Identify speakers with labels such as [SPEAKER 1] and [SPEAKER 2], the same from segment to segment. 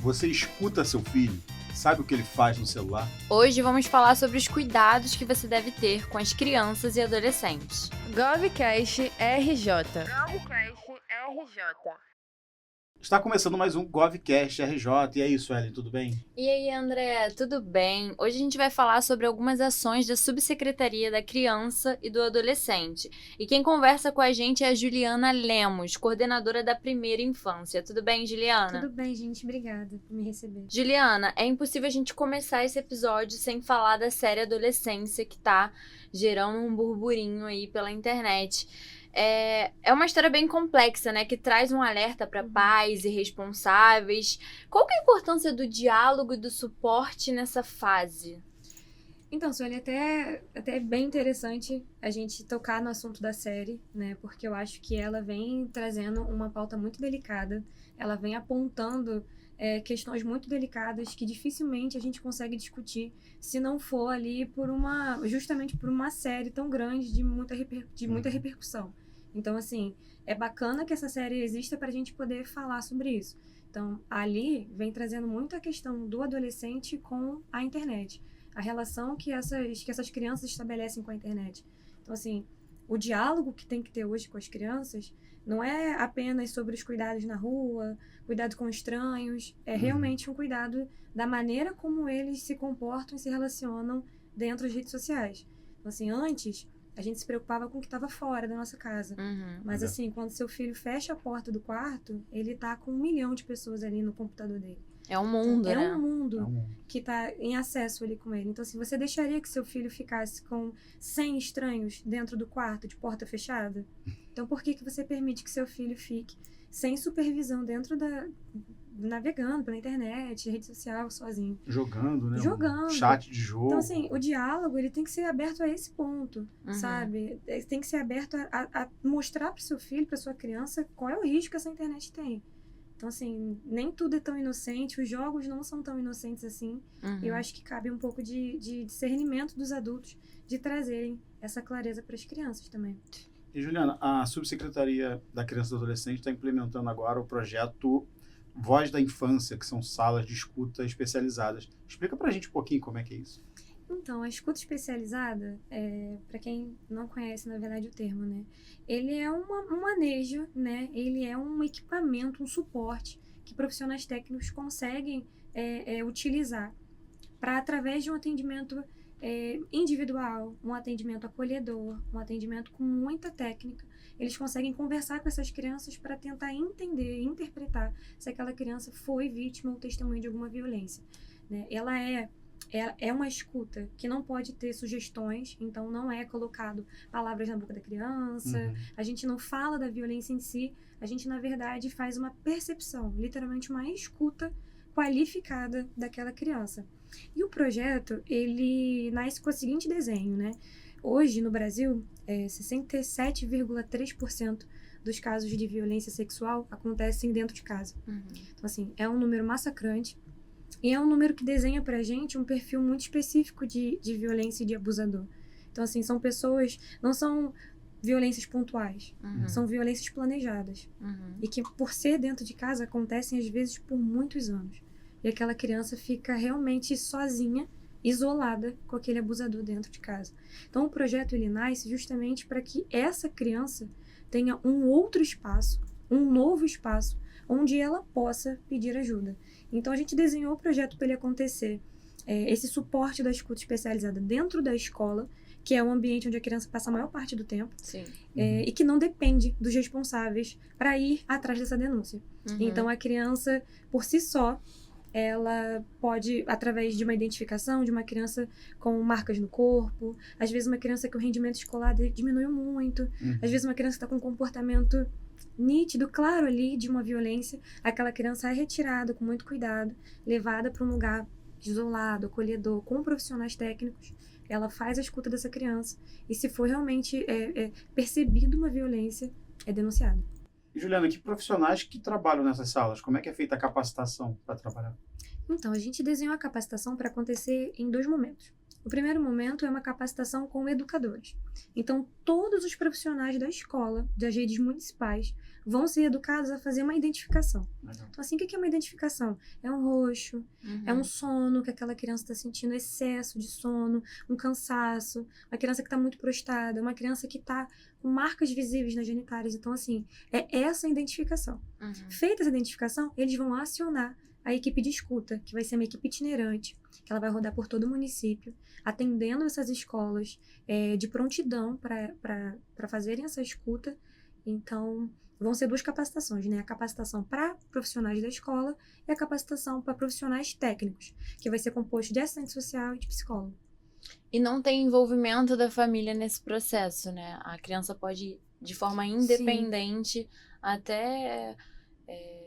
[SPEAKER 1] Você escuta seu filho? Sabe o que ele faz no celular?
[SPEAKER 2] Hoje vamos falar sobre os cuidados que você deve ter com as crianças e adolescentes.
[SPEAKER 3] GovCast RJ.
[SPEAKER 1] Está começando mais um GovCast RJ. E aí, Suelen, tudo bem?
[SPEAKER 2] E aí, André, tudo bem? Hoje a gente vai falar sobre algumas ações da Subsecretaria da Criança e do Adolescente. E quem conversa com a gente é a Juliana Lemos, coordenadora da Primeira Infância. Tudo bem, Juliana?
[SPEAKER 4] Tudo bem, gente. Obrigada por me receber.
[SPEAKER 2] Juliana, é impossível a gente começar esse episódio sem falar da série Adolescência, que tá gerando um burburinho aí pela internet. É uma história bem complexa, né? Que traz um alerta para pais e responsáveis. Qual que é a importância do diálogo e do suporte nessa fase?
[SPEAKER 4] Então, Sueli, até é bem interessante a gente tocar no assunto da série, né? Porque eu acho que ela vem trazendo uma pauta muito delicada. Ela vem apontando questões muito delicadas que dificilmente a gente consegue discutir se não for ali justamente por uma série tão grande de muita repercussão. Então, assim, é bacana que essa série exista para a gente poder falar sobre isso. Então, ali vem trazendo muito a questão do adolescente com a internet. A relação que essas crianças estabelecem com a internet. Então, assim, o diálogo que tem que ter hoje com as crianças não é apenas sobre os cuidados na rua, cuidado com estranhos, é realmente um cuidado da maneira como eles se comportam e se relacionam dentro das redes sociais. Então, assim, antes, a gente se preocupava com o que estava fora da nossa casa. Mas, assim, quando seu filho fecha a porta do quarto, ele tá com 1 milhão de pessoas ali no computador dele.
[SPEAKER 2] É um mundo,
[SPEAKER 4] então,
[SPEAKER 2] né?
[SPEAKER 4] É um mundo que tá em acesso ali com ele. Então, assim, você deixaria que seu filho ficasse com 100 estranhos dentro do quarto, de porta fechada? Então, por que você permite que seu filho fique sem supervisão navegando pela internet, rede social, sozinho?
[SPEAKER 1] Jogando, né?
[SPEAKER 4] Jogando.
[SPEAKER 1] Um chat de jogo.
[SPEAKER 4] Então, assim, o diálogo, ele tem que ser aberto a esse ponto, sabe? Tem que ser aberto a mostrar para o seu filho, para sua criança, qual é o risco que essa internet tem. Então, assim, nem tudo é tão inocente, os jogos não são tão inocentes assim. Eu acho que cabe um pouco de discernimento dos adultos de trazerem essa clareza para as crianças também.
[SPEAKER 1] E, Juliana, a Subsecretaria da Criança e do Adolescente está implementando agora o projeto Voz da Infância, que são salas de escuta especializadas. Explica pra gente um pouquinho como é que é isso.
[SPEAKER 4] Então, a escuta especializada, para quem não conhece, na verdade, o termo, né? Ele é um manejo, né? Ele é um equipamento, um suporte que profissionais técnicos conseguem utilizar para, através de um atendimento individual, um atendimento acolhedor, um atendimento com muita técnica, eles conseguem conversar com essas crianças para tentar entender e interpretar se aquela criança foi vítima ou testemunha de alguma violência, né? Ela é uma escuta que não pode ter sugestões, então não é colocado palavras na boca da criança, a gente não fala da violência em si, a gente, na verdade, faz uma percepção, literalmente uma escuta qualificada daquela criança. E o projeto, ele nasce com o seguinte desenho, né? Hoje, no Brasil, 67,3% dos casos de violência sexual acontecem dentro de casa. Então, assim, é um número massacrante. E é um número que desenha pra gente um perfil muito específico de violência e de abusador. Então, assim, são pessoas... Não são violências pontuais. São violências planejadas. E que, por ser dentro de casa, acontecem, às vezes, por muitos anos. E aquela criança fica realmente sozinha, isolada com aquele abusador dentro de casa. Então, o projeto, ele nasce justamente para que essa criança tenha um outro espaço, um novo espaço, onde ela possa pedir ajuda. Então, a gente desenhou o projeto para ele acontecer, esse suporte da escuta especializada dentro da escola, que é um ambiente onde a criança passa a maior parte do tempo, e que não depende dos responsáveis para ir atrás dessa denúncia. Então, a criança, por si só, ela pode, através de uma identificação de uma criança com marcas no corpo, às vezes uma criança que o rendimento escolar diminuiu muito, às vezes uma criança que está com um comportamento nítido, claro ali, de uma violência, aquela criança é retirada com muito cuidado, levada para um lugar isolado, acolhedor, com profissionais técnicos, ela faz a escuta dessa criança e, se for realmente percebido uma violência, é denunciada.
[SPEAKER 1] E, Juliana, que profissionais que trabalham nessas salas? Como é que é feita a capacitação para trabalhar?
[SPEAKER 4] Então, a gente desenhou a capacitação para acontecer em 2 momentos. O primeiro momento é uma capacitação com educadores. Então, todos os profissionais da escola, das redes municipais, vão ser educados a fazer uma identificação.
[SPEAKER 1] Legal.
[SPEAKER 4] Então, assim, o que é uma identificação? É um roxo, é um sono que aquela criança está sentindo, excesso de sono, um cansaço, uma criança que está muito prostrada, uma criança que está com marcas visíveis nas genitálias. Então, assim, é essa a identificação. Feita essa identificação, eles vão acionar a equipe de escuta, que vai ser uma equipe itinerante, que ela vai rodar por todo o município, atendendo essas escolas de prontidão para fazerem essa escuta. Então, vão ser 2 capacitações, né? A capacitação para profissionais da escola e a capacitação para profissionais técnicos, que vai ser composto de assistente social e de psicólogo.
[SPEAKER 2] E não tem envolvimento da família nesse processo, né? A criança pode ir de forma independente até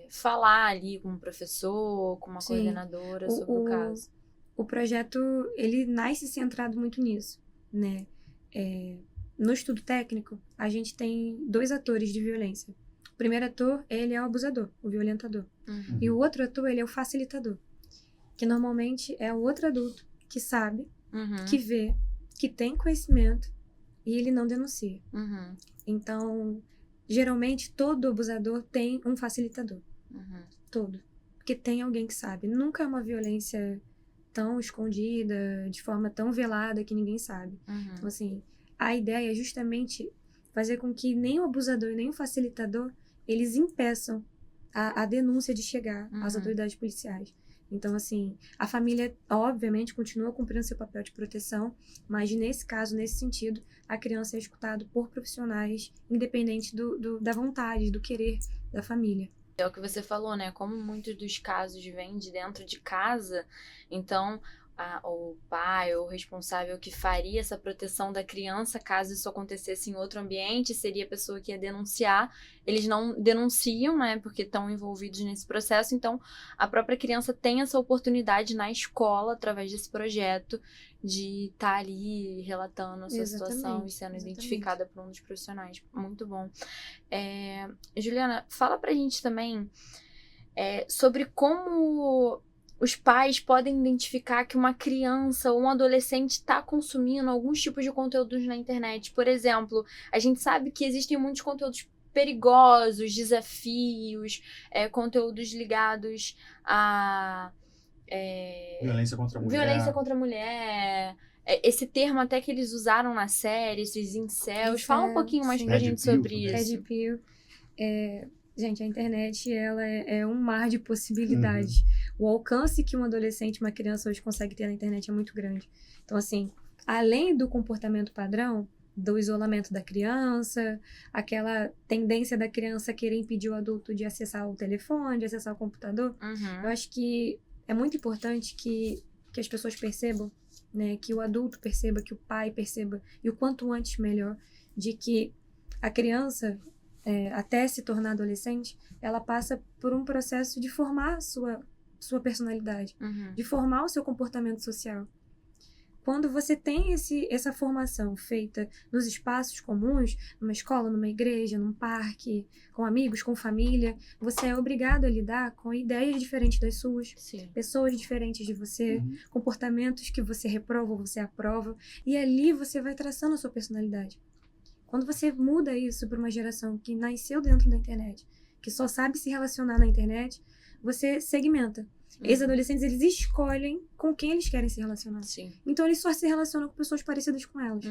[SPEAKER 2] falar ali com o professor, com uma coordenadora sobre o caso.
[SPEAKER 4] O projeto, ele nasce centrado muito nisso, né? No estudo técnico, a gente tem 2 atores de violência. O primeiro ator, ele é o abusador, o violentador. E o outro ator, ele é o facilitador, que normalmente é o outro adulto que sabe, que vê, que tem conhecimento e ele não denuncia. Então, geralmente, todo abusador tem um facilitador. Todo. Porque tem alguém que sabe. Nunca é uma violência tão escondida, de forma tão velada que ninguém sabe. Então, assim, a ideia é justamente fazer com que nem o abusador nem o facilitador, eles impeçam a denúncia de chegar às autoridades policiais. Então, assim, a família, obviamente, continua cumprindo seu papel de proteção, mas nesse caso, nesse sentido, a criança é escutada por profissionais, independente da vontade, do querer da família.
[SPEAKER 2] É o que você falou, né? Como muitos dos casos vêm de dentro de casa, então o pai ou o responsável que faria essa proteção da criança, caso isso acontecesse em outro ambiente, seria a pessoa que ia denunciar. Eles não denunciam, né? Porque estão envolvidos nesse processo. Então, a própria criança tem essa oportunidade na escola, através desse projeto, de estar ali relatando a sua situação e sendo identificada por um dos profissionais. Muito bom. Juliana, fala pra gente também sobre como os pais podem identificar que uma criança ou um adolescente está consumindo alguns tipos de conteúdos na internet. Por exemplo, a gente sabe que existem muitos conteúdos perigosos, desafios, conteúdos ligados a
[SPEAKER 1] violência contra a mulher.
[SPEAKER 2] Violência contra a mulher. Esse termo até que eles usaram na série, esses incels. Fala um pouquinho mais pra gente sobre isso.
[SPEAKER 4] Red Pill. Gente, a internet, ela é um mar de possibilidades. O alcance que um adolescente, uma criança hoje consegue ter na internet é muito grande. Então, assim, além do comportamento padrão, do isolamento da criança, aquela tendência da criança querer impedir o adulto de acessar o telefone, de acessar o computador, eu acho que é muito importante que as pessoas percebam, né, que o adulto perceba, que o pai perceba, e o quanto antes melhor, de que a criança, até se tornar adolescente, ela passa por um processo de formar a sua personalidade, de formar o seu comportamento social. Quando você tem essa formação feita nos espaços comuns, numa escola, numa igreja, num parque, com amigos, com família, você é obrigado a lidar com ideias diferentes das suas, pessoas diferentes de você, comportamentos que você reprova ou você aprova, e ali você vai traçando a sua personalidade. Quando você muda isso para uma geração que nasceu dentro da internet, que só sabe se relacionar na internet, você segmenta. Esses adolescentes, eles escolhem com quem eles querem se relacionar. Então, eles só se relacionam com pessoas parecidas com elas.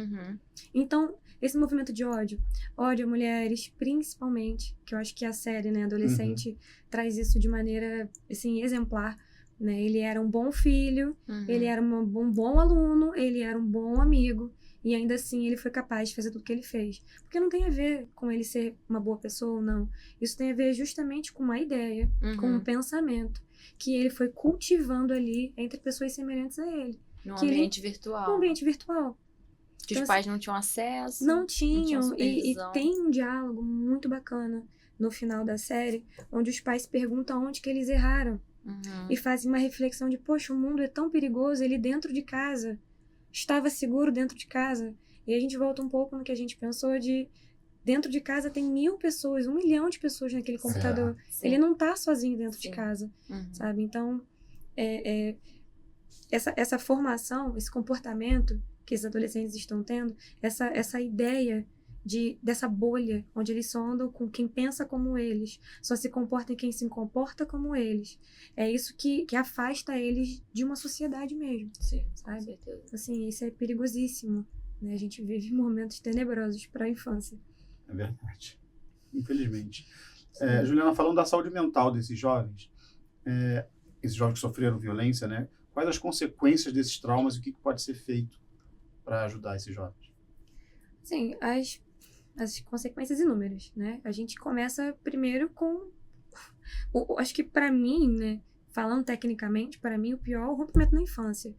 [SPEAKER 4] Então, esse movimento de ódio a mulheres, principalmente, que eu acho que a série, né, adolescente, traz isso de maneira, assim, exemplar, né? Ele era um bom filho, ele era um bom aluno, ele era um bom amigo, e ainda assim ele foi capaz de fazer tudo o que ele fez. Porque não tem a ver com ele ser uma boa pessoa ou não. Isso tem a ver justamente com uma ideia, com um pensamento, que ele foi cultivando ali entre pessoas semelhantes a ele.
[SPEAKER 2] Num ambiente virtual.
[SPEAKER 4] Num ambiente virtual.
[SPEAKER 2] Que os pais não tinham acesso.
[SPEAKER 4] Não tinham. E tem um diálogo muito bacana no final da série, onde os pais perguntam onde que eles erraram. E fazem uma reflexão de, poxa, o mundo é tão perigoso, ele dentro de casa, estava seguro dentro de casa. E a gente volta um pouco no que a gente pensou de, dentro de casa tem 1.000 pessoas, 1 milhão de pessoas naquele computador. Ele não tá sozinho dentro de casa, sabe? Então, essa formação, esse comportamento que esses adolescentes estão tendo, essa ideia dessa bolha, onde eles só andam com quem pensa como eles, só se comporta em quem se comporta como eles. É isso que afasta eles de uma sociedade mesmo.
[SPEAKER 2] Sim,
[SPEAKER 4] sabe?
[SPEAKER 2] com certeza.
[SPEAKER 4] Assim, isso é perigosíssimo, né? A gente vive momentos tenebrosos para a infância.
[SPEAKER 1] É verdade. Infelizmente. Juliana, falando da saúde mental desses jovens que sofreram violência, né? Quais as consequências desses traumas e o que pode ser feito para ajudar esses jovens?
[SPEAKER 4] Sim, as consequências inúmeras, né? A gente começa primeiro com... acho que para mim, né? Falando tecnicamente, para mim o pior é o rompimento na infância.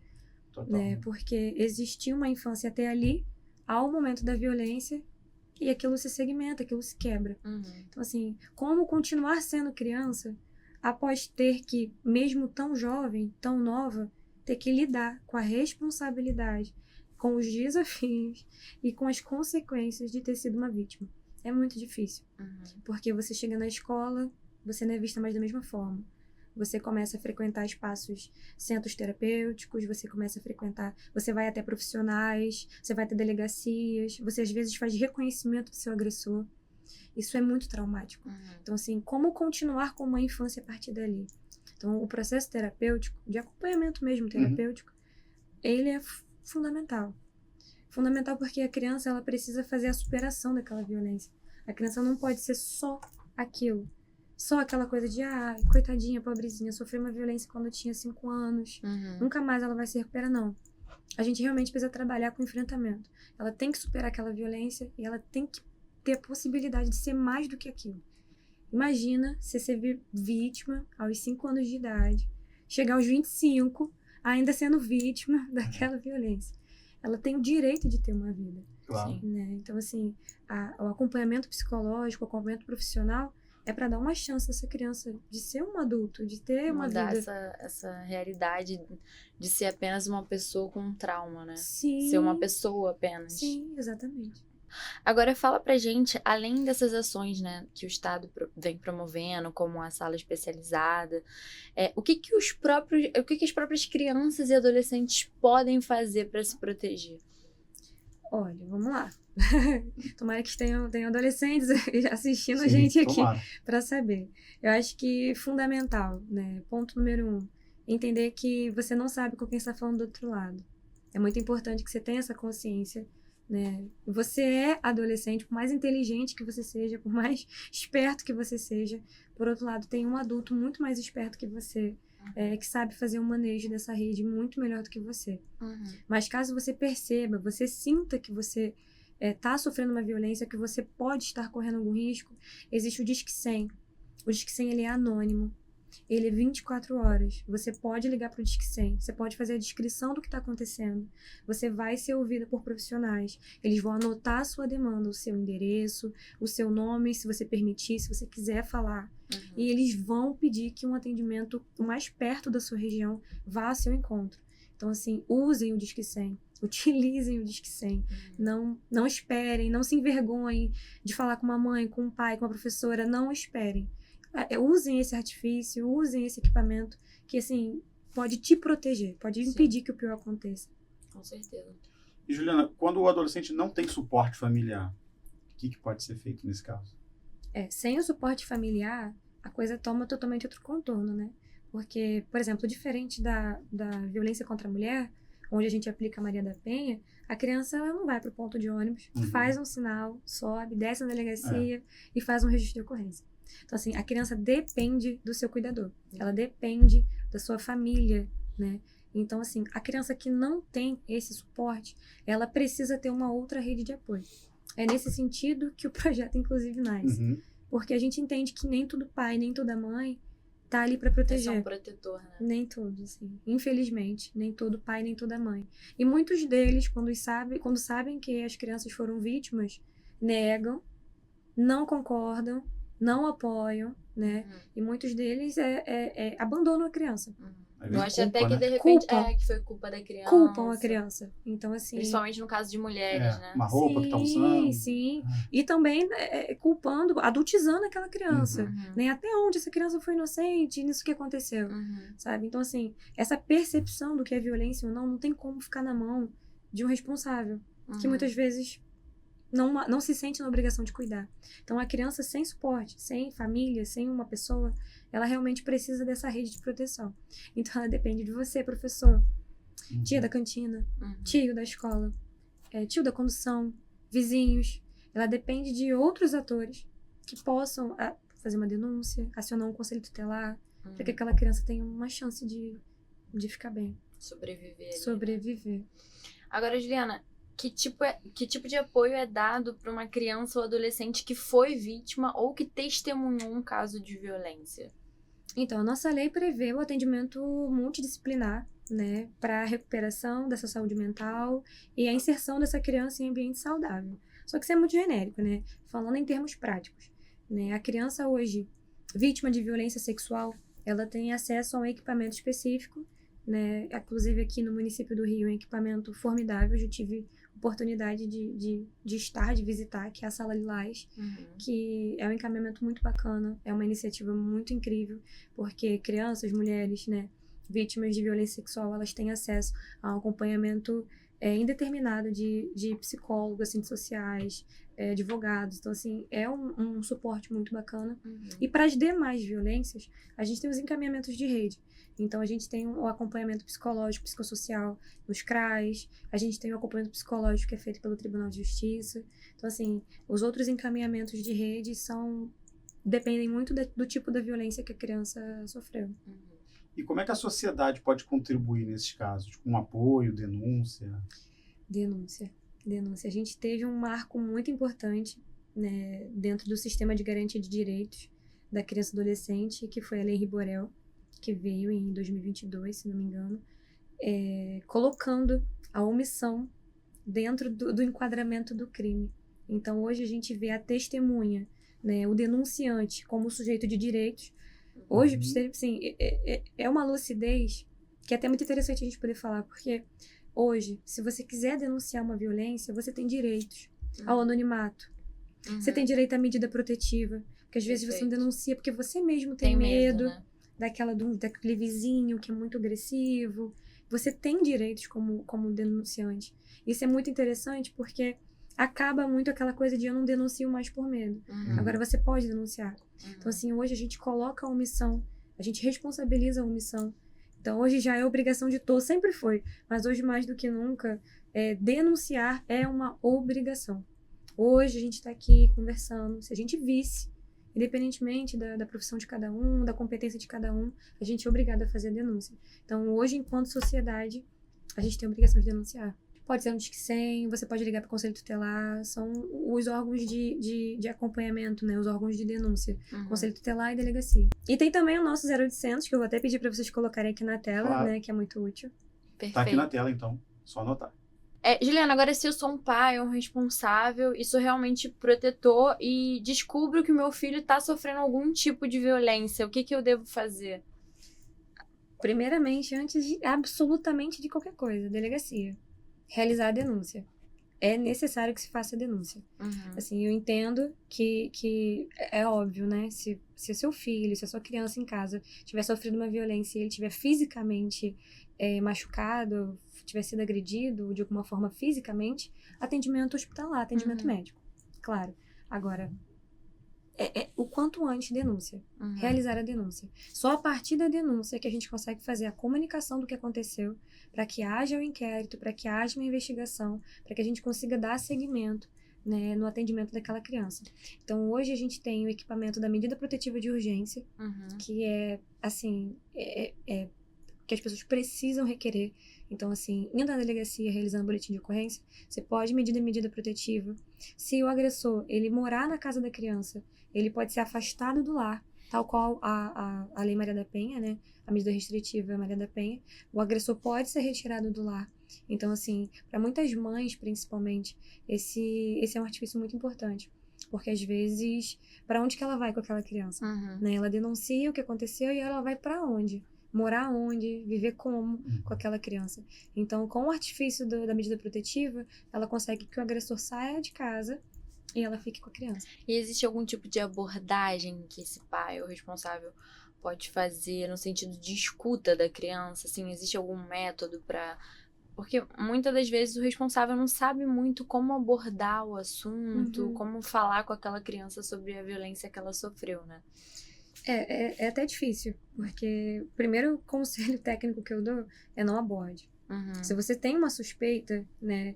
[SPEAKER 1] Total.
[SPEAKER 4] Né? Porque existiu uma infância até ali, ao momento da violência, e aquilo se segmenta, aquilo se quebra. Então, assim, como continuar sendo criança após ter que, mesmo tão jovem, tão nova, ter que lidar com a responsabilidade, com os desafios e com as consequências de ter sido uma vítima? É muito difícil. Porque você chega na escola, você não é vista mais da mesma forma. Você começa a frequentar centros terapêuticos, você vai até profissionais, você vai até delegacias, você às vezes faz reconhecimento do seu agressor. Isso é muito traumático. Então, assim, como continuar com uma infância a partir dali? Então, o processo terapêutico, de acompanhamento mesmo terapêutico, ele é fundamental. Fundamental porque a criança, ela precisa fazer a superação daquela violência. A criança não pode ser só aquilo. Só aquela coisa de, coitadinha, pobrezinha, sofreu uma violência quando tinha 5 anos. Nunca mais ela vai se recuperar, não. A gente realmente precisa trabalhar com enfrentamento. Ela tem que superar aquela violência e ela tem que ter a possibilidade de ser mais do que aquilo. Imagina você ser vítima aos 5 anos de idade, chegar aos 25, ainda sendo vítima daquela violência. Ela tem o direito de ter uma vida.
[SPEAKER 1] Claro.
[SPEAKER 4] Né? Então, assim, o acompanhamento psicológico, o acompanhamento profissional é para dar uma chance a essa criança de ser um adulto, de ter uma vida.
[SPEAKER 2] Mudar essa realidade de ser apenas uma pessoa com um trauma, né?
[SPEAKER 4] Sim.
[SPEAKER 2] Ser uma pessoa apenas.
[SPEAKER 4] Sim, exatamente.
[SPEAKER 2] Agora fala pra gente, além dessas ações, né, que o Estado vem promovendo, como a sala especializada, o que as próprias crianças e adolescentes podem fazer para se proteger?
[SPEAKER 4] Olha, vamos lá. Tomara que tenham adolescentes assistindo
[SPEAKER 1] Sim,
[SPEAKER 4] a gente aqui
[SPEAKER 1] tomara.
[SPEAKER 4] para saber. Eu acho que fundamental, né? Ponto número 1, entender que você não sabe com quem está falando do outro lado. É muito importante que você tenha essa consciência, né? Você é adolescente, por mais inteligente que você seja, por mais esperto que você seja, por outro lado, tem um adulto muito mais esperto que você, que sabe fazer um manejo dessa rede muito melhor do que você. Mas caso você perceba, você sinta que você está sofrendo uma violência, que você pode estar correndo algum risco, existe o Disque 100. O Disque 100, ele é anônimo. Ele é 24 horas. Você pode ligar para o Disque 100. Você pode fazer a descrição do que está acontecendo. Você vai ser ouvida por profissionais. Eles vão anotar a sua demanda, o seu endereço, o seu nome, se você permitir, se você quiser falar. E eles vão pedir que um atendimento mais perto da sua região vá ao seu encontro. Então, assim, usem o Disque 100. Utilizem o Disque 100. Não esperem, não se envergonhem de falar com uma mãe, com um pai, com uma professora. Não esperem. Usem esse artifício, usem esse equipamento que, assim, pode te proteger, pode impedir que o pior aconteça.
[SPEAKER 2] Com certeza.
[SPEAKER 1] E, Juliana, quando o adolescente não tem suporte familiar, o que pode ser feito nesse caso?
[SPEAKER 4] Sem o suporte familiar, a coisa toma totalmente outro contorno, né? Porque, por exemplo, diferente da violência contra a mulher, onde a gente aplica a Maria da Penha, a criança ela não vai para o ponto de ônibus, faz um sinal, sobe, desce na delegacia e faz um registro de ocorrência. Então, assim, a criança depende do seu cuidador. Ela depende da sua família, né? Então, assim, a criança que não tem esse suporte, ela precisa ter uma outra rede de apoio. É nesse sentido que o projeto, inclusive, nasce. Porque a gente entende que nem todo pai, nem toda mãe tá ali para proteger.
[SPEAKER 2] É um protetor, né?
[SPEAKER 4] Nem todos, assim. Infelizmente, nem todo pai, nem toda mãe. E muitos deles, quando sabem que as crianças foram vítimas, negam, não concordam, não apoiam, né? E muitos deles abandonam a criança.
[SPEAKER 1] Às
[SPEAKER 2] Eu
[SPEAKER 1] vezes
[SPEAKER 2] acho até
[SPEAKER 1] culpa,
[SPEAKER 2] que,
[SPEAKER 1] né?
[SPEAKER 2] de repente,
[SPEAKER 4] Culpa.
[SPEAKER 2] que foi culpa da criança.
[SPEAKER 4] Culpam a criança. Então, assim...
[SPEAKER 2] Principalmente no caso de mulheres, né?
[SPEAKER 1] Uma roupa que tá usando.
[SPEAKER 4] Sim. E também culpando, adultizando aquela criança.
[SPEAKER 2] Uhum.
[SPEAKER 4] Né? Até onde essa criança foi inocente nisso que aconteceu. Sabe? Então, assim, essa percepção do que é violência ou não tem como ficar na mão de um responsável. Que muitas vezes não se sente na obrigação de cuidar. Então, a criança sem suporte, sem família, sem uma pessoa, ela realmente precisa dessa rede de proteção. Então, ela depende de você, professor, tia da cantina, tio da escola, tio da condução, vizinhos. Ela depende de outros atores que possam fazer uma denúncia, acionar um conselho tutelar, para que aquela criança tenha uma chance de ficar bem.
[SPEAKER 2] Sobreviver. Né? Agora, Juliana, que tipo de apoio é dado para uma criança ou adolescente que foi vítima ou que testemunhou um caso de violência?
[SPEAKER 4] Então, a nossa lei prevê o atendimento multidisciplinar, né, para a recuperação dessa saúde mental e a inserção dessa criança em ambiente saudável. Só que isso é muito genérico, né? Falando em termos práticos, né? A criança hoje, vítima de violência sexual, ela tem acesso a um equipamento específico, né? Inclusive aqui no município do Rio, um equipamento formidável. Eu já tive oportunidade de estar, de visitar, que é a Sala Lilás, que é um encaminhamento muito bacana, é uma iniciativa muito incrível, porque crianças, mulheres, né, vítimas de violência sexual, elas têm acesso a um acompanhamento indeterminado de psicólogos, assistentes sociais, advogados. Então, assim, é um suporte muito bacana. E para as demais violências, a gente tem os encaminhamentos de rede. Então, a gente tem o acompanhamento psicológico, psicossocial nos CRAs, a gente tem o acompanhamento psicológico que é feito pelo Tribunal de Justiça. Então, assim, os outros encaminhamentos de rede dependem muito do tipo da violência que a criança sofreu.
[SPEAKER 1] E como é que a sociedade pode contribuir nesses casos? Com apoio, denúncia?
[SPEAKER 4] Denúncia. A gente teve um marco muito importante, né, dentro do sistema de garantia de direitos da criança e adolescente, que foi a Lei Riborel, que veio em 2022, se não me engano, colocando a omissão dentro do enquadramento do crime. Então, hoje a gente vê a testemunha, né, o denunciante como sujeito de direitos. Hoje, assim, é uma lucidez que é até muito interessante a gente poder falar, porque hoje, se você quiser denunciar uma violência, você tem direitos ao anonimato. Você tem direito à medida protetiva, porque às vezes você não denuncia porque você mesmo tem medo, né? Daquele vizinho que é muito agressivo. Você tem direitos como denunciante. Isso é muito interessante porque acaba muito aquela coisa de eu não denuncio mais por medo. Agora você pode denunciar. Então, assim, hoje a gente coloca a omissão, a gente responsabiliza a omissão. Então, hoje já é obrigação de todos, sempre foi. Mas hoje, mais do que nunca, denunciar é uma obrigação. Hoje a gente está aqui conversando. Se a gente visse, independentemente da profissão de cada um, da competência de cada um, a gente é obrigado a fazer a denúncia. Então, hoje, enquanto sociedade, a gente tem a obrigação de denunciar. Pode ser um Disque 100, você pode ligar para o Conselho Tutelar, são os órgãos de acompanhamento, né? Os órgãos de denúncia, Conselho Tutelar e Delegacia. E tem também o nosso 0800, que eu vou até pedir para vocês colocarem aqui na tela, claro, né? Que é muito útil.
[SPEAKER 2] Perfeito.
[SPEAKER 1] Tá aqui na tela, então, só anotar.
[SPEAKER 2] Juliana, agora se eu sou um pai, um responsável, e sou realmente protetor e descubro que o meu filho está sofrendo algum tipo de violência, o que eu devo fazer?
[SPEAKER 4] Primeiramente, antes de absolutamente de qualquer coisa, delegacia. Realizar a denúncia. É necessário que se faça a denúncia. Assim, eu entendo que é óbvio, né? Se o seu filho, se a sua criança em casa tiver sofrido uma violência e ele estiver fisicamente machucado, tiver sido agredido de alguma forma fisicamente, atendimento hospitalar, atendimento médico. Claro. Agora, o quanto antes denúncia. Realizar a denúncia. Só a partir da denúncia que a gente consegue fazer a comunicação do que aconteceu, para que haja um inquérito, para que haja uma investigação, para que a gente consiga dar seguimento, né, no atendimento daquela criança. Então, hoje a gente tem o equipamento da medida protetiva de urgência, que que as pessoas precisam requerer. Então, assim, indo na delegacia, realizando boletim de ocorrência, você pode medir a medida protetiva. Se o agressor, ele morar na casa da criança, ele pode ser afastado do lar, tal qual a Lei Maria da Penha, né? A medida restritiva Maria da Penha. O agressor pode ser retirado do lar. Então, assim, para muitas mães, principalmente, esse é um artifício muito importante. Porque às vezes, para onde que ela vai com aquela criança? Né? Ela denuncia o que aconteceu e ela vai para onde? Morar onde? Viver como com aquela criança? Então, com o artifício da medida protetiva, ela consegue que o agressor saia de casa e ela fique com a criança.
[SPEAKER 2] E existe algum tipo de abordagem que esse pai ou responsável pode fazer no sentido de escuta da criança? Assim, existe algum método para... Porque muitas das vezes o responsável não sabe muito como abordar o assunto, como falar com aquela criança sobre a violência que ela sofreu, né?
[SPEAKER 4] É até difícil, porque o primeiro conselho técnico que eu dou é não aborde. Se você tem uma suspeita, né,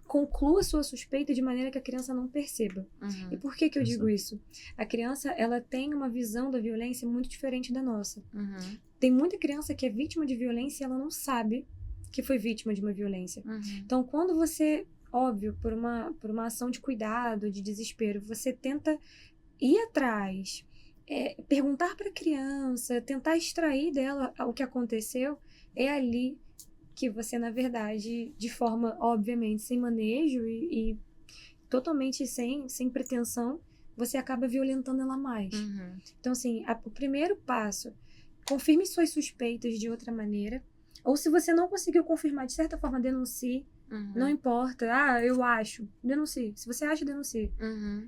[SPEAKER 4] conclua sua suspeita de maneira que a criança não perceba. E por que eu digo isso? A criança, ela tem uma visão da violência muito diferente da nossa. Tem muita criança que é vítima de violência e ela não sabe que foi vítima de uma violência. Então, quando você, óbvio, por uma ação de cuidado, de desespero, você tenta ir atrás, perguntar para a criança, tentar extrair dela o que aconteceu, é ali que você, na verdade, de forma, obviamente, sem manejo e totalmente sem pretensão, você acaba violentando ela mais. Então, assim, o primeiro passo, confirme suas suspeitas de outra maneira, ou se você não conseguiu confirmar, de certa forma, denuncie. Não importa. Eu acho. Denuncie. Se você acha, denuncie.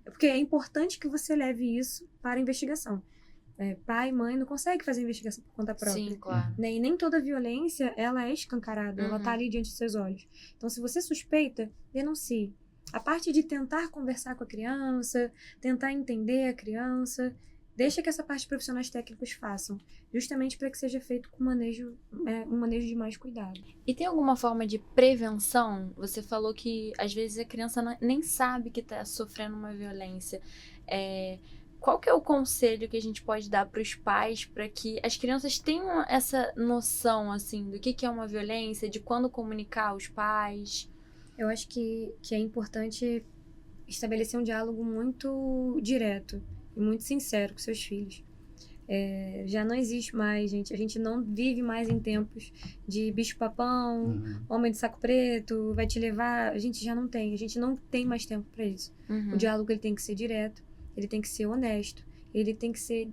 [SPEAKER 4] Porque é importante que você leve isso para a investigação. Pai e mãe não conseguem fazer investigação por conta própria.
[SPEAKER 2] Sim, claro.
[SPEAKER 4] Né? E nem toda violência, ela é escancarada. Ela tá ali diante dos seus olhos. Então, se você suspeita, denuncie. A parte de tentar conversar com a criança, tentar entender a criança, deixa que essa parte profissionais técnicos façam, justamente para que seja feito com um manejo de mais cuidado.
[SPEAKER 2] E tem alguma forma de prevenção? Você falou que às vezes a criança nem sabe que está sofrendo uma violência. Qual que é o conselho que a gente pode dar para os pais para que as crianças tenham essa noção assim do que é uma violência, de quando comunicar aos pais?
[SPEAKER 4] Eu acho que é importante estabelecer um diálogo muito direto e muito sincero com seus filhos. Já não existe mais, gente. A gente não vive mais em tempos de bicho-papão, homem de saco preto, vai te levar. A gente já não tem. A gente não tem mais tempo para isso. O diálogo ele tem que ser direto, ele tem que ser honesto, ele tem que ser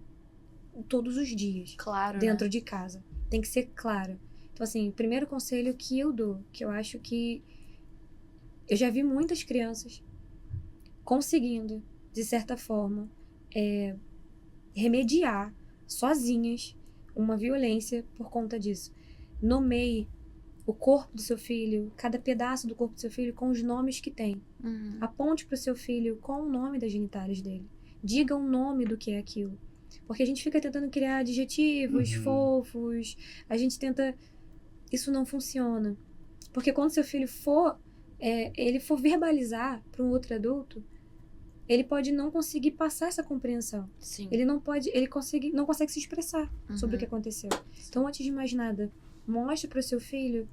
[SPEAKER 4] todos os dias.
[SPEAKER 2] Claro,
[SPEAKER 4] dentro de casa. Tem que ser claro. Então, assim, o primeiro conselho que eu dou, que eu acho que eu já vi muitas crianças conseguindo, de certa forma, remediar sozinhas uma violência por conta disso. Nomeie o corpo do seu filho, cada pedaço do corpo do seu filho com os nomes que tem. Aponte para o seu filho com o nome das genitálias dele. Diga o nome do que é aquilo. Porque a gente fica tentando criar adjetivos fofos, a gente tenta... Isso não funciona. Porque quando seu filho ele for verbalizar para um outro adulto, ele pode não conseguir passar essa compreensão.
[SPEAKER 2] Sim.
[SPEAKER 4] Ele não consegue se expressar sobre o que aconteceu. Então, antes de mais nada, mostre para o seu filho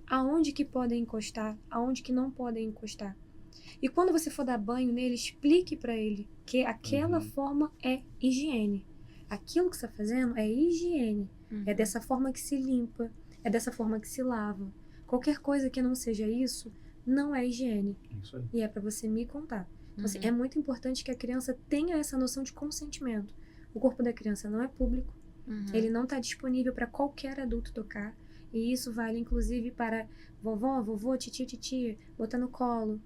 [SPEAKER 4] aonde que podem encostar, aonde que não podem encostar. E quando você for dar banho nele, explique para ele que aquela forma é higiene. Aquilo que você está fazendo é higiene. É dessa forma que se limpa, é dessa forma que se lava. Qualquer coisa que não seja isso, não é higiene.
[SPEAKER 1] Isso aí.
[SPEAKER 4] E é para você me contar. Então, assim, é muito importante que a criança tenha essa noção de consentimento. O corpo da criança não é público, ele não está disponível para qualquer adulto tocar, e isso vale inclusive para vovó, vovô, titia, titia, botar no colo.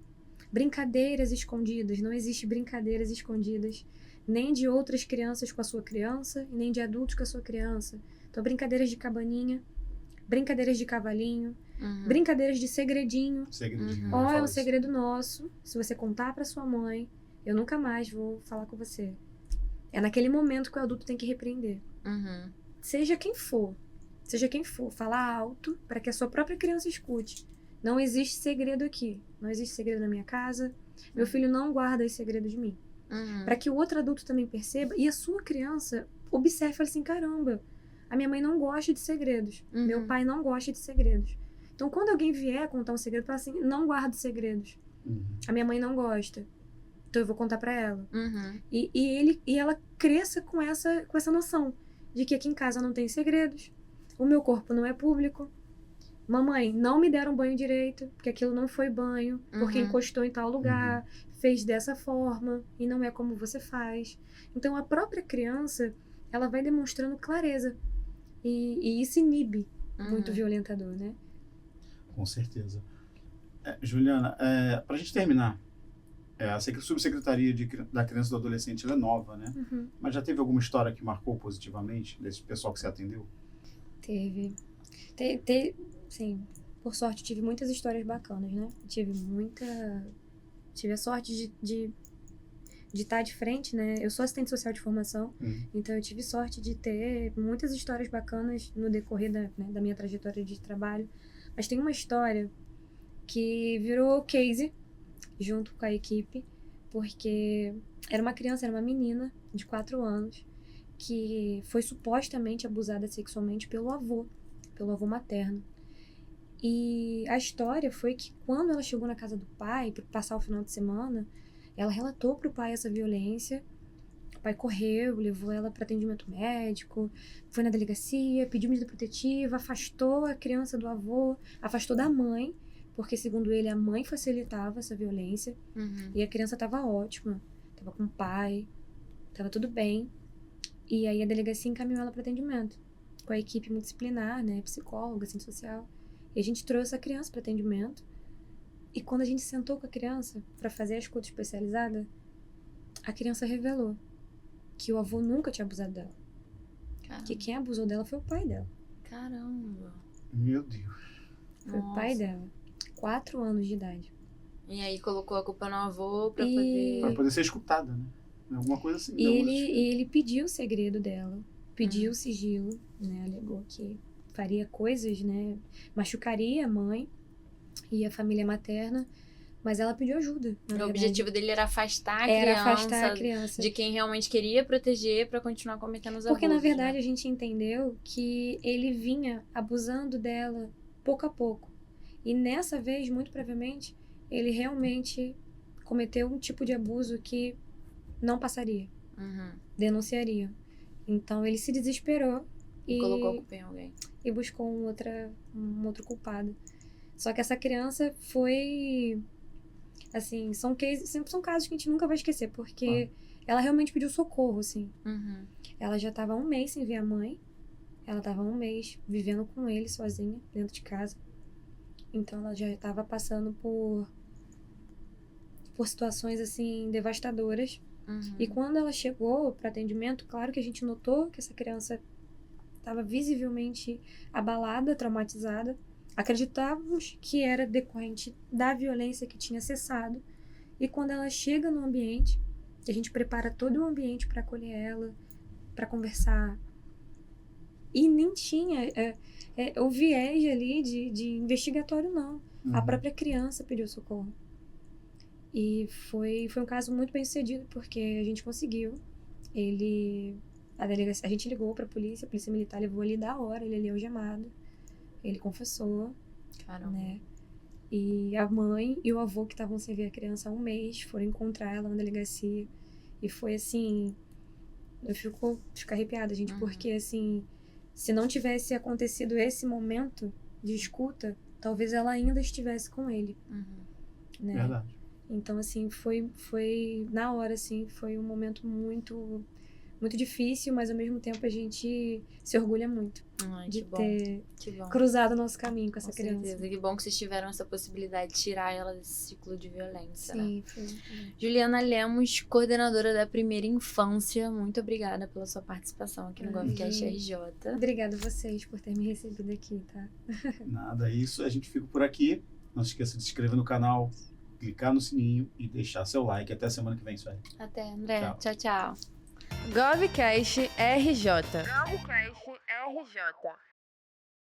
[SPEAKER 4] Brincadeiras escondidas, não existe brincadeiras escondidas, nem de outras crianças com a sua criança, nem de adultos com a sua criança. Então, brincadeiras de cabaninha, brincadeiras de cavalinho, brincadeiras de segredinho. É um segredo nosso. Se você contar pra sua mãe, eu nunca mais vou falar com você. É naquele momento que o adulto tem que repreender. Seja quem for, fala alto para que a sua própria criança escute. Não existe segredo aqui. Não existe segredo na minha casa. Meu filho não guarda esse segredo de mim. Para que o outro adulto também perceba e a sua criança observe e fale assim, caramba, a minha mãe não gosta de segredos. Meu pai não gosta de segredos. Então, quando alguém vier contar um segredo, fala assim, não guardo segredos. A minha mãe não gosta. Então, eu vou contar pra ela. E ela cresça com essa noção de que aqui em casa não tem segredos. O meu corpo não é público. Mamãe, não me deram banho direito, porque aquilo não foi banho, porque
[SPEAKER 2] Uhum.
[SPEAKER 4] encostou em tal lugar, fez dessa forma, e não é como você faz. Então, a própria criança, ela vai demonstrando clareza. E isso inibe muito o violentador, né?
[SPEAKER 1] Com certeza. Juliana, para a gente terminar, a Subsecretaria da Criança e do Adolescente ela é nova, né? Mas já teve alguma história que marcou positivamente desse pessoal que você atendeu?
[SPEAKER 4] Teve. Sim, por sorte, tive muitas histórias bacanas, né? Tive a sorte de estar de frente, né? Eu sou assistente social de formação, então eu tive sorte de ter muitas histórias bacanas no decorrer da minha trajetória de trabalho. Mas tem uma história que virou case junto com a equipe, porque era uma menina de 4 anos, que foi supostamente abusada sexualmente pelo avô materno. E a história foi que quando ela chegou na casa do pai para passar o final de semana, ela relatou pro pai essa violência. O pai correu, levou ela para atendimento médico, foi na delegacia, pediu medida protetiva, afastou a criança do avô, afastou da mãe, porque segundo ele a mãe facilitava essa violência. E a criança estava ótima, estava com o pai, estava tudo bem. E aí a delegacia encaminhou ela para atendimento, com a equipe multidisciplinar, né, psicóloga, assistente social. E a gente trouxe a criança para atendimento. E quando a gente sentou com a criança para fazer a escuta especializada, a criança revelou que o avô nunca tinha abusado dela.
[SPEAKER 2] Caramba.
[SPEAKER 4] Que quem abusou dela foi o pai dela.
[SPEAKER 2] Caramba.
[SPEAKER 1] Meu Deus.
[SPEAKER 4] Foi o pai dela. 4 anos de idade.
[SPEAKER 2] E aí colocou a culpa no avô pra
[SPEAKER 1] Para poder ser escutada, né? Alguma coisa assim.
[SPEAKER 4] E ele pediu o segredo dela. Pediu o sigilo, né? Alegou que faria coisas, né? Machucaria a mãe e a família materna. Mas ela pediu ajuda.
[SPEAKER 2] O objetivo dele era afastar
[SPEAKER 4] a criança
[SPEAKER 2] de quem realmente queria proteger pra continuar cometendo os abusos.
[SPEAKER 4] Porque, na verdade, a gente entendeu que ele vinha abusando dela pouco a pouco. E nessa vez, muito provavelmente, ele realmente cometeu um tipo de abuso que não passaria. Denunciaria. Então, ele se desesperou e
[SPEAKER 2] colocou a culpa em alguém.
[SPEAKER 4] E buscou um outro culpado. Só que essa criança foi... Assim, são casos que a gente nunca vai esquecer, porque ela realmente pediu socorro, assim. Ela já estava 1 mês sem ver a mãe. Ela estava 1 mês vivendo com ele sozinha, dentro de casa. Então, ela já estava passando por situações, assim, devastadoras. E quando ela chegou para atendimento, claro que a gente notou que essa criança estava visivelmente abalada, traumatizada. Acreditávamos que era decorrente da violência que tinha cessado. E quando ela chega no ambiente, a gente prepara todo o ambiente para acolher ela, para conversar. E nem tinha o viés ali de investigatório, não. A própria criança pediu socorro. E foi um caso muito bem sucedido, porque a gente conseguiu. A gente ligou para a polícia militar levou ele da hora, ele ali algemado. Ele confessou.
[SPEAKER 2] Caramba.
[SPEAKER 4] Né? E a mãe e o avô, que estavam sem ver a criança há 1 mês, foram encontrar ela na delegacia. E foi assim... Eu fico arrepiada, gente, porque assim... Se não tivesse acontecido esse momento de escuta, talvez ela ainda estivesse com ele. Né?
[SPEAKER 1] Verdade.
[SPEAKER 4] Então, assim, foi na hora, assim, foi um momento muito, muito difícil, mas ao mesmo tempo a gente se orgulha muito de ter cruzado o nosso caminho com essa criança.
[SPEAKER 2] Certeza. Que bom que vocês tiveram essa possibilidade de tirar ela desse ciclo de violência.
[SPEAKER 4] Sim,
[SPEAKER 2] né?
[SPEAKER 4] foi.
[SPEAKER 2] Juliana Lemos, coordenadora da Primeira Infância, muito obrigada pela sua participação aqui no GovCast RJ.
[SPEAKER 4] Obrigada a vocês por terem me recebido aqui, tá?
[SPEAKER 1] Nada, é isso. A gente fica por aqui. Não se esqueça de se inscrever no canal, clicar no sininho e deixar seu like. Até a semana que vem, Sueli.
[SPEAKER 2] Até, André. Tchau.
[SPEAKER 3] GovCast RJ. GovCast RJ.